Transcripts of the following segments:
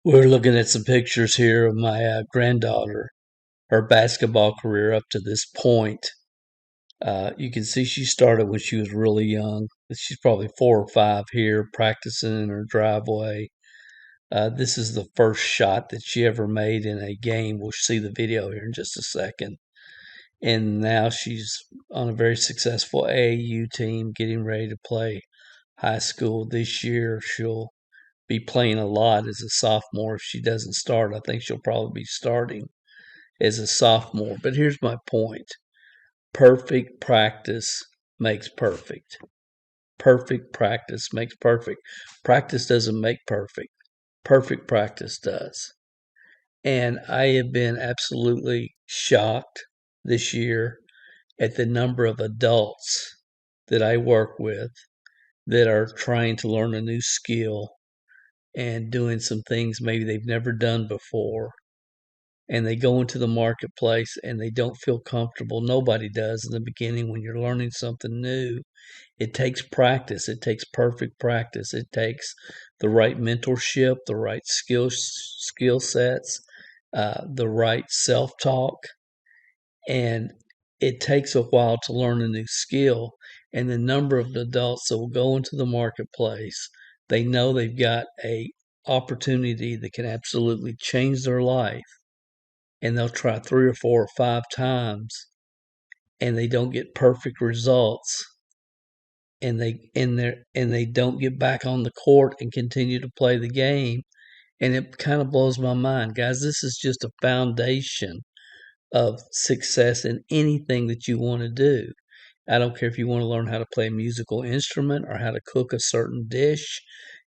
We're looking at some pictures here of my granddaughter, her basketball career up to this point. You can see she started when she was really young. She's probably 4 or 5 here practicing in her driveway. This is the first shot that she ever made in a game. We'll see the video here in just a second. And now she's on a very successful AAU team getting ready to play high school this year. She'll be playing a lot as a sophomore. If she doesn't start, I think she'll probably be starting as a sophomore. But here's my point. Perfect practice makes perfect. Perfect practice makes perfect. Practice doesn't make perfect. Perfect practice does. And I have been absolutely shocked this year at the number of adults that I work with that are trying to learn a new skill and doing some things maybe they've never done before. And they go into the marketplace and they don't feel comfortable. Nobody does in the beginning when you're learning something new. It takes practice. It takes perfect practice. It takes the right mentorship, the right skill sets, the right self-talk. And it takes a while to learn a new skill. And the number of adults that will go into the marketplace, they know they've got a opportunity that can absolutely change their life, and they'll try 3 or 4 or 5 times and they don't get perfect results, and they don't get back on the court and continue to play the game. And it kind of blows my mind. Guys, this is just a foundation of success in anything that you want to do. I don't care if you want to learn how to play a musical instrument or how to cook a certain dish.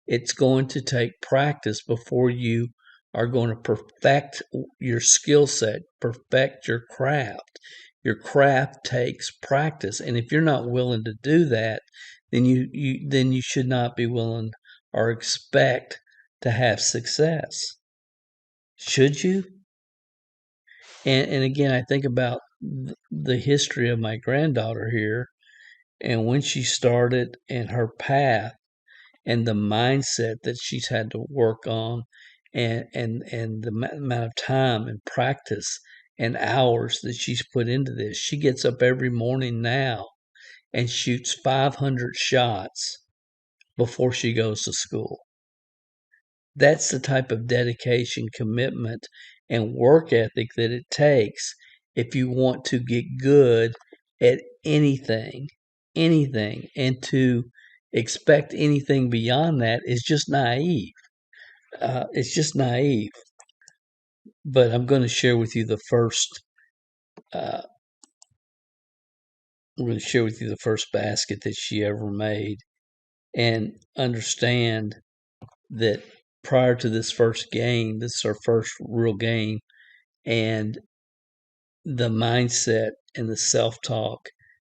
It's going to take practice before you are going to perfect your skill set, perfect your craft. Your craft takes practice, and if you're not willing to do that, then you should not be willing or expect to have success. Should you? And again, I think about the history of my granddaughter here and when she started and her path and the mindset that she's had to work on, and the amount of time and practice and hours that she's put into this. She gets up every morning now and shoots 500 shots before she goes to school. That's the type of dedication, commitment, and work ethic that it takes if you want to get good at anything. And to expect anything beyond that is just naive. It's just naive. But I'm going to share with you the first. Uh, I'm going to share with you the first basket that she ever made, and understand that prior to this first game, this is her first real game, and the mindset and the self-talk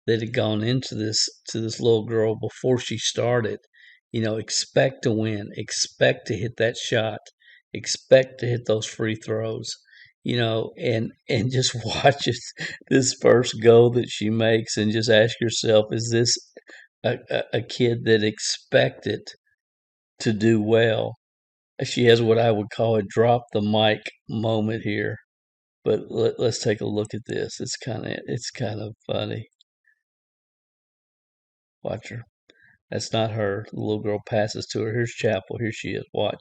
that had gone into this to this little girl before she started. Expect to win, expect to hit that shot, expect to hit those free throws, and just watch it, this first goal that she makes, and just ask yourself, is this a kid that expected to do well? She has what I would call a drop the mic moment here. But let's take a look at this. It's kind of funny. Watch her. That's not her. The little girl passes to her. Here's Chapel. Here she is. Watch.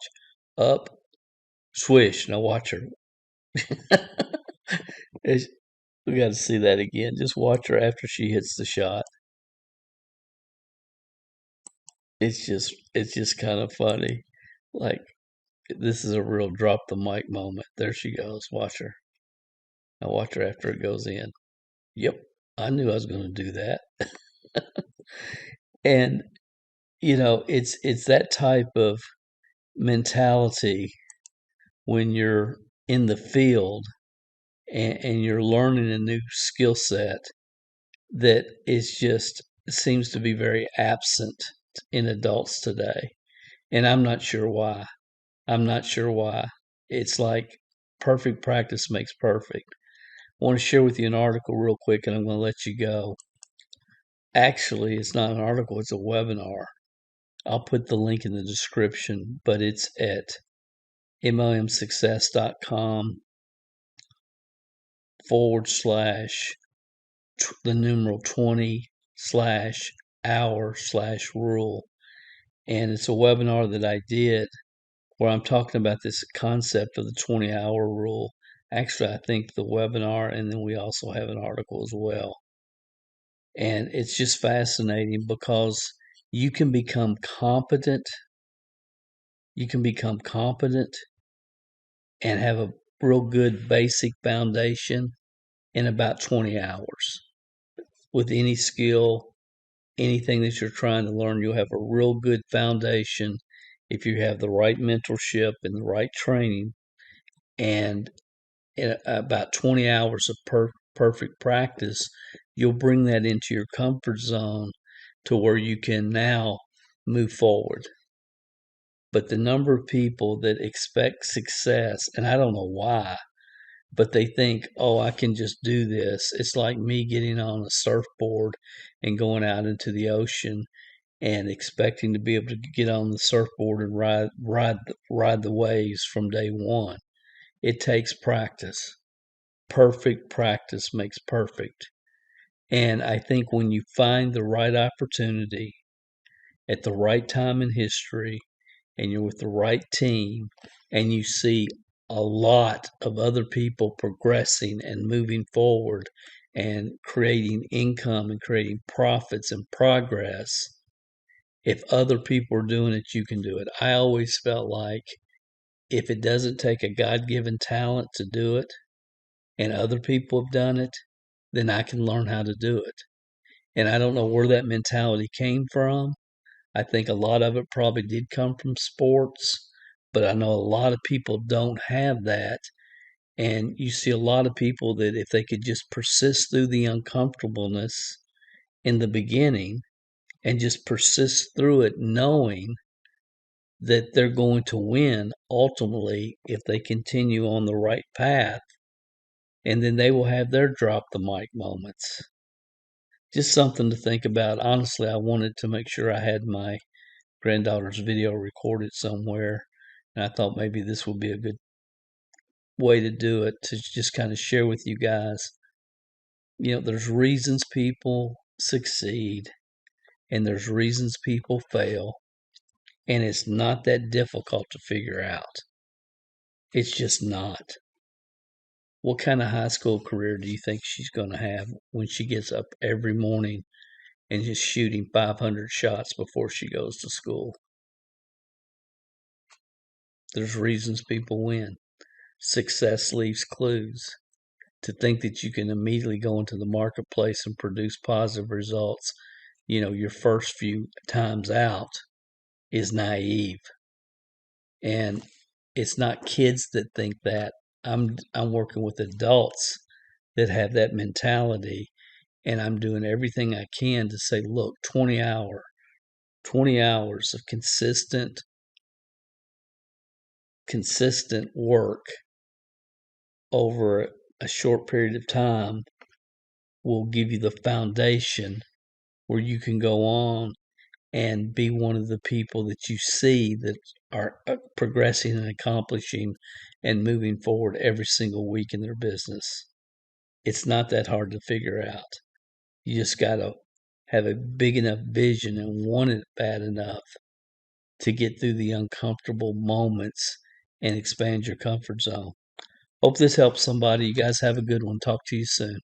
Up. Swish. Now watch her. We got to see that again. Just watch her after she hits the shot. It's just kind of funny. Like, this is a real drop the mic moment. There she goes. Watch her. Now watch her after it goes in. Yep. I knew I was going to do that. And it's that type of mentality when you're in the field, and you're learning a new skill set that is just seems to be very absent in adults today. And I'm not sure why. I'm not sure why. It's like perfect practice makes perfect. I want to share with you an article real quick, and I'm going to let you go. Actually, it's not an article, it's a webinar. I'll put the link in the description, but it's at MLMsuccess.com/the numeral 20/hour/rule. And it's a webinar that I did where I'm talking about this concept of the 20-hour rule. Actually, I think the webinar, and then we also have an article as well. And it's just fascinating because you can become competent. You can become competent and have a real good basic foundation in about 20 hours. With any skill, anything that you're trying to learn, you'll have a real good foundation if you have the right mentorship and the right training. And in about 20 hours of perfect practice, you'll bring that into your comfort zone to where you can now move forward. But the number of people that expect success, and I don't know why, but they think, oh, I can just do this. It's like me getting on a surfboard and going out into the ocean and expecting to be able to get on the surfboard and ride the waves from day one. It takes practice. Perfect practice makes perfect. And I think when you find the right opportunity at the right time in history and you're with the right team and you see a lot of other people progressing and moving forward and creating income and creating profits and progress, if other people are doing it, you can do it. I always felt like if it doesn't take a God-given talent to do it and other people have done it, then I can learn how to do it. And I don't know where that mentality came from. I think a lot of it probably did come from sports, but I know a lot of people don't have that. And you see a lot of people that if they could just persist through the uncomfortableness in the beginning and just persist through it, knowing that they're going to win ultimately if they continue on the right path, and then they will have their drop the mic moments. Just something to think about. Honestly, I wanted to make sure I had my granddaughter's video recorded somewhere, and I thought maybe this would be a good way to do it, to just kind of share with you guys. There's reasons people succeed, and there's reasons people fail, and it's not that difficult to figure out. It's just not. What kind of high school career do you think she's going to have when she gets up every morning and just shooting 500 shots before she goes to school? There's reasons people win. Success leaves clues. To think that you can immediately go into the marketplace and produce positive results, your first few times out is naive. And it's not kids that think that. I'm working with adults that have that mentality, and I'm doing everything I can to say, look, 20 hours of consistent work over a short period of time will give you the foundation where you can go on and be one of the people that you see that are progressing and accomplishing and moving forward every single week in their business. It's not that hard to figure out. You just got to have a big enough vision and want it bad enough to get through the uncomfortable moments and expand your comfort zone. Hope this helps somebody. You guys have a good one. Talk to you soon.